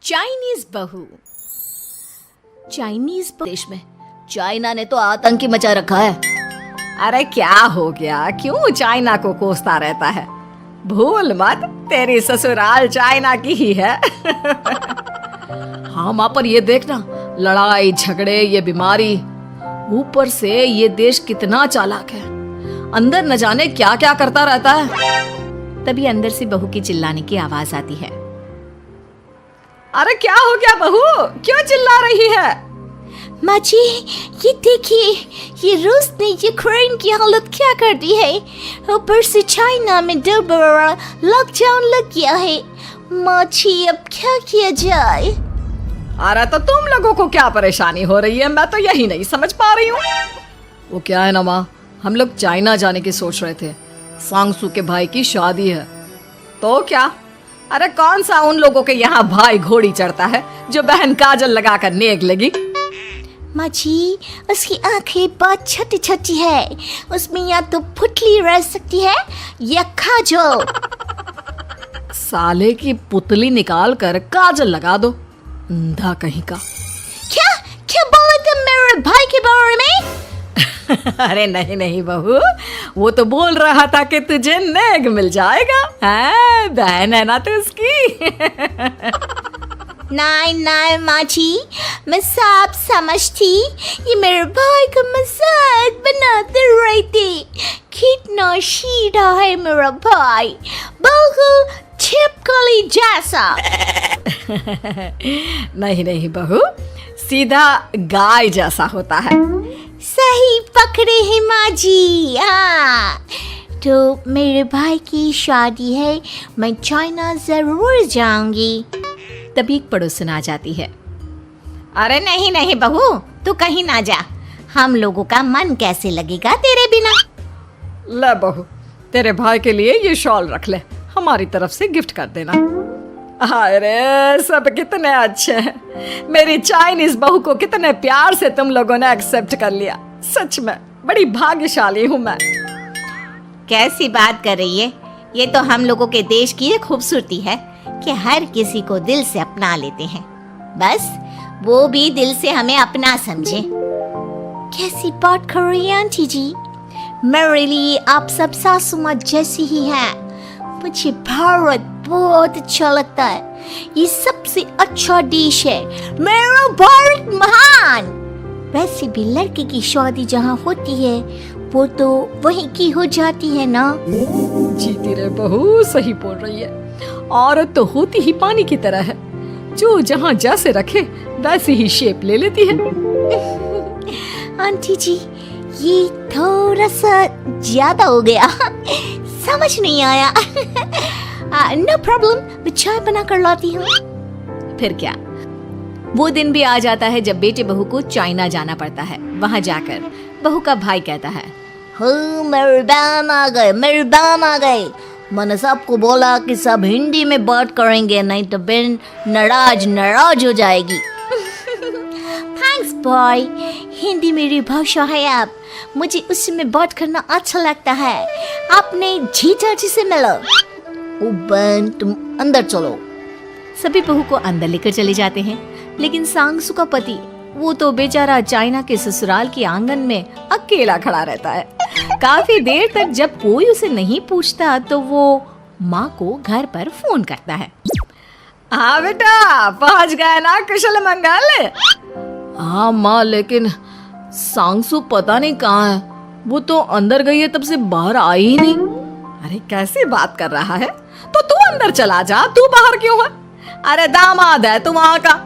Chinese बहू। Chinese देश में चाइना ने तो आतंक ही मचा रखा है। अरे क्या हो गया, क्यों चाइना को कोसता रहता है? भूल मत, तेरी ससुराल चाइना की ही है। हाँ माँ, पर ये देखना, लड़ाई झगड़े, ये बीमारी, ऊपर से ये देश कितना चालाक है, अंदर न जाने क्या क्या करता रहता है। तभी अंदर से बहू की चिल्लाने की आवाज आती है। अरे क्या हो गया बहू, क्यों चिल्ला रही है? माँ जी, ये देखिए, ये रूस ने यूक्रेन की हालत क्या कर दी है। ऊपर से चाइना में दोबारा लॉकडाउन लग गया है। माँ जी, अब क्या किया जाए? अरे तो तुम लोगों को क्या परेशानी हो रही है, मैं तो यही नहीं समझ पा रही हूँ। वो क्या है ना माँ, हम लोग चाइना जाने की सोच रहे थे, सांगसू के भाई की शादी है। तो क्या? अरे कौन सा उन लोगों के यहाँ भाई घोड़ी चढ़ता है जो बहन काजल लगाकर नेक लगी। माँ जी, उसकी आंखें बहुत छोटी छोटी है, उसमें या तो पुतली रह सकती है या काजल। साले की पुतली निकाल कर काजल लगा दो, अंधा कहीं का। क्या क्या बोले तुम मेरे भाई के बारे में? अरे नहीं नहीं बहू, वो तो बोल रहा था कि तुझे नेग मिल जाएगा। बहन है ना तो उसकी। नहीं नहीं माँ जी, मैं सब समझती, ये मेरे भाई का मजाक बनाते रहते। कितना सीधा है मेरा भाई, बिल्कुल छिपकली जैसा। नहीं नहीं बहू, सीधा गाय जैसा होता है। सही पकड़े हैं माँ जी। हाँ, तो मेरे भाई की शादी है, मैं चाइना जरूर जाऊंगी। तभी एक पड़ोसन आ जाती है। अरे नहीं नहीं बहू, तू कहीं ना जा, हम लोगों का मन कैसे लगेगा तेरे बिना। ले बहू, तेरे भाई के लिए ये शॉल रख ले, हमारी तरफ से गिफ्ट कर देना। अरे सब कितने अच्छे हैं, मेरी चाइनीज बहू को कितने प्यार से तुम लोगों ने एक्सेप्ट कर लिया। सच में बड़ी भाग्यशाली हूँ मैं। कैसी बात कर रही है, ये तो हम लोगों के देश की एक खूबसूरती है कि हर किसी को दिल से अपना लेते हैं, बस वो भी दिल से हमें अपना समझे। कैसी बात कर रही है आंटी जी, मेरे लिए आप सब सासू माँ जैसी ही हैं। मुझे भारत बहुत अच्छा लगता है, ये सबसे अच्छा देश है, मेरा भारत महान। वैसे भी लड़के की शादी जहाँ होती है वो तो वहीं की हो जाती है ना। जीती रे बहू, सही बोल रही है। औरत तो होती ही पानी की तरह है, जो जहाँ जैसे रखे वैसी ही शेप ले लेती है। आंटी जी, ये थोड़ा सा ज्यादा हो गया, समझ नहीं आया। नो प्रॉब्लम, मैं चाय बना कर लाती हूँ। फिर क्या, वो दिन भी आ जाता है जब बेटे बहू को चाइना जाना पड़ता है। वहाँ जाकर बहू का भाई कहता है, मेरे बहन आ गए, मेरे बहन आ गए। मैंने सबको बोला कि सब हिंदी में बात करेंगे, नहीं तो बहन नाराज हो जाएगी। थैंक्स बॉय, हिंदी मेरी भाषा है, आप मुझे उसमें बात करना अच्छा लगता है। आपने जीजा जी से मिलो। ओ बहन, तुम अंदर चलो। सभी बहू को अंदर लेकर चले जाते हैं, लेकिन सांगसू का पति, वो तो बेचारा चाइना के ससुराल के आंगन में अकेला खड़ा रहता है। काफी देर तक जब कोई उसे नहीं पूछता तो वो माँ को घर पर फोन करता है। हाँ बेटा, पहुँच गए ना कुशल मंगल? हाँ माँ, लेकिन सांगसू पता नहीं कहाँ है, वो तो अंदर गई है, तब से बाहर आई ही नहीं। अरे कैसी बात कर रहा है, तो तू अंदर चला जा, तू बाहर क्यों है? अरे दामाद है तू वहाँ का,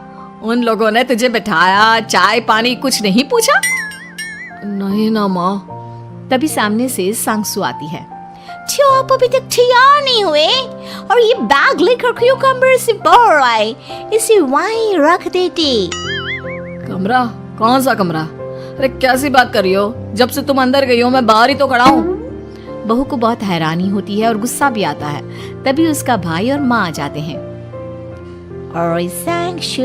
उन लोगों ने तुझे बिठाया, चाय पानी कुछ नहीं पूछा? नहीं ना माँ। तभी सामने से सांगसू आती है। क्यों आप अभी तक तैयार नहीं हुए? और ये बैग लेकर क्यों कमरे से बाहर आए? इसे वहीं रख देते। कमरा? कौन सा कमरा? अरे कैसी बात कर रही हो, जब से तुम अंदर गई हो मैं बाहर ही तो खड़ा हूँ। बहू को बहुत हैरानी होती है और गुस्सा भी आता है। तभी उसका भाई और माँ आ जाते हैं। और सांगसू,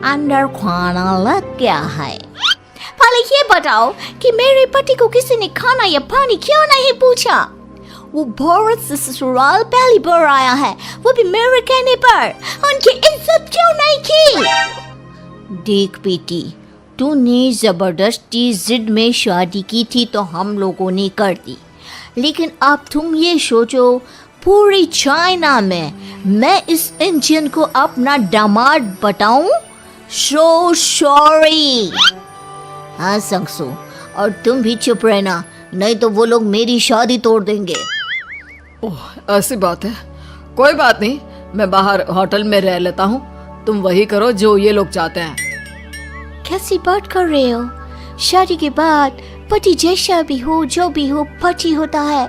अंदर खाना लग गया है। पहले ये बताओ कि मेरे पति को किसी ने खाना या पानी क्यों नहीं पूछा? वो भारत से ससुराल पहली बार आया है, वो भी मेरे कहने पर। उनकी इज्जत क्यों नहीं देख बेटी, तूने जबरदस्ती जिद में शादी की थी तो हम लोगों ने कर दी, लेकिन अब तुम ये सोचो पूरी चाइना में मैं इस इंडियन को अपना दामाद बताऊं? So sorry. हाँ संगसू, और तुम भी चुप रहना, नहीं तो वो लोग मेरी शादी तोड़ देंगे। ओह, ऐसी बात है। कोई बात नहीं, मैं बाहर होटल में रह लेता हूँ, तुम वही करो जो ये लोग चाहते हैं। कैसी बात कर रहे हो? शादी के बाद पति जैसा भी हो, जो भी हो, पति होता है।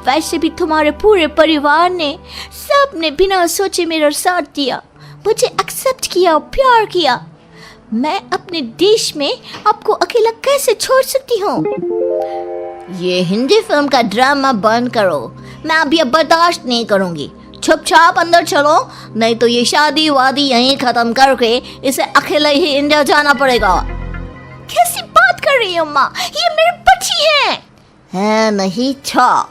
वैसे भी तुम्हारे पूरे परिवार ने, सबने बिना सोचे मेरा साथ दिया, मुझे एक्सेप्ट किया, प्यार किया। मैं अपने देश में आपको अकेला कैसे छोड़ सकती हूँ? ये हिंदी फिल्म का ड्रामा बंद करो, मैं अभी अब बर्दाश्त नहीं करूँगी। चुपचाप अंदर चलो, नहीं तो ये शादी वादी यहीं खत्म करके इसे अकेले ही इंडिया जाना पड़ेगा। कैसी बात कर रही हो माँ, ये मेरे पति हैं। है नहीं था,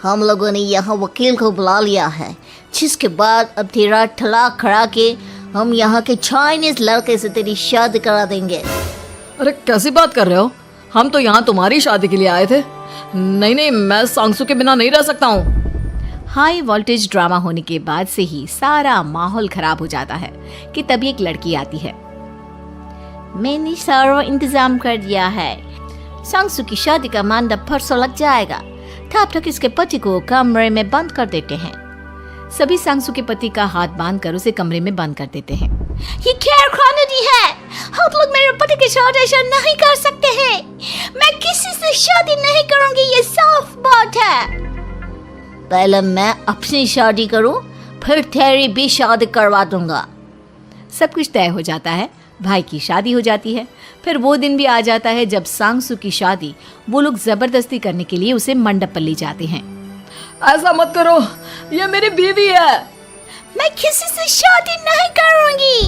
हम लोगों ने यहाँ वकील को बुला लिया है, जिसके बाद अब तेरा तलाक करा के हम यहाँ के चाइनीज लड़के से तेरी शादी करा देंगे। अरे कैसी बात कर रहे हो? हम तो यहाँ तुम्हारी शादी के लिए आए थे। नहीं नहीं, मैं सांगसू के बिना नहीं रह सकता हूँ। हाई वोल्टेज ड्रामा होने के बाद से ही सारा माहौल खराब हो जाता है कि तभी एक लड़की आती है। मैंने सारा इंतजाम कर दिया है, सांगसू की शादी का मंडप परसों लग जाएगा, तब तक इसके पति को कमरे में बंद कर देते हैं। सभी सांगसू के पति का हाथ बांधकर उसे कमरे में बंद कर देते हैं। ये क्या कानूनी है? आप लोग मेरे पति के साथ ऐसा नहीं कर सकते हैं। मैं किसी से शादी नहीं करूंगी, ये साफ बात है। पहले मैं अपनी शादी करूं, फिर तेरी भी शादी करवा दूंगा। सब कुछ तय हो जाता है, भाई की शादी हो जाती है। फिर वो दिन भी आ जाता है जब सांगसू की शादी वो लोग जबरदस्ती करने के लिए उसे मंडप पर ले जाते हैं। ऐसा मत करो, ये मेरी बीवी है। मैं किसी से शादी नहीं करूंगी।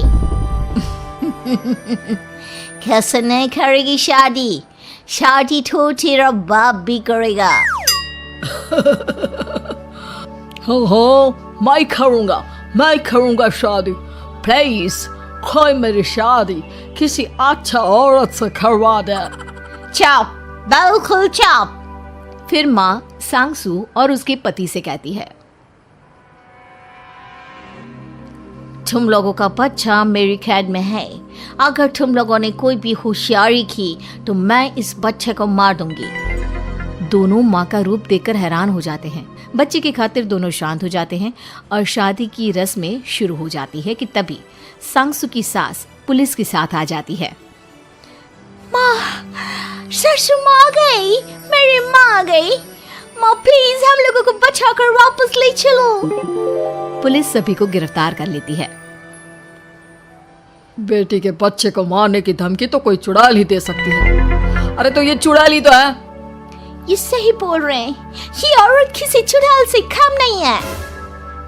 कैसे नहीं करेगी शादी? शादी तो तेरा बाप भी करेगा। हो, मैं करूंगा शादी। प्लीज कोई मेरी शादी किसी अच्छा औरत से करवा दे। चुप, बिल्कुल चुप। फिर माँ सांगसू और उसके पति से कहती है, तुम लोगों का बच्चा मेरी कैद में है। अगर तुम लोगों ने कोई भी होशियारी की तो मैं इस बच्चे को मार दूंगी। दोनों माँ का रूप देखकर हैरान हो जाते हैं। बच्चे की खातिर दोनों शांत हो जाते हैं और शादी की रस्में शुरू हो जाती है कि तभी सांगसू की सास पुलिस के साथ आ जाती है। माँ, ससुर माँ आ गई, मेरी माँ आ गई। माँ प्लीज हम लोगों को बचाकर वापस ले चलो। पुलिस सभी को गिरफ्तार कर लेती है। बेटी के बच्चे को मारने की धमकी तो कोई चुड़ैल ही दे सकती है। अरे तो ये चुड़ैल ही तो है। ये सही बोल रहे हैं, ये औरत किसी चुड़ैल से कम नहीं है।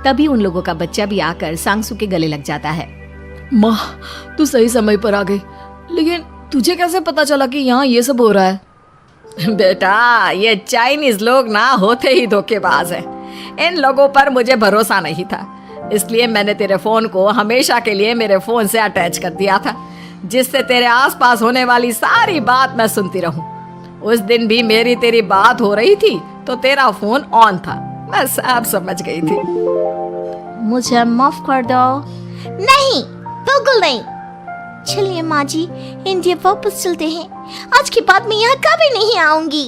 तभी उन लोगों का बच्चा भी आकर सांगसू के गले लग जाता है। माँ, तू सही समय पर आ गई, लेकिन तुझे कैसे पता चला कि यहाँ ये सब हो रहा है? बेटा, ये चाइनीज लोग ना होते ही धोखेबाज हैं। इन लोगों पर मुझे भरोसा नहीं था, इसलिए मैंने तेरे फोन को हमेशा के लिए मेरे फोन से अटैच कर दिया था, जिससे तेरे आसपास होने वाली सारी बात मैं सुनती रहूं। उस दिन भी मेरी तेरी बात हो रही थी तो तेरा फोन ऑन था, मैं सब समझ गई थी। मुझे माफ कर दो। नहीं, बिल्कुल नहीं। चलिए माँ जी, इंडिया वापस चलते हैं। आज के बाद मैं यहाँ कभी नहीं आऊंगी।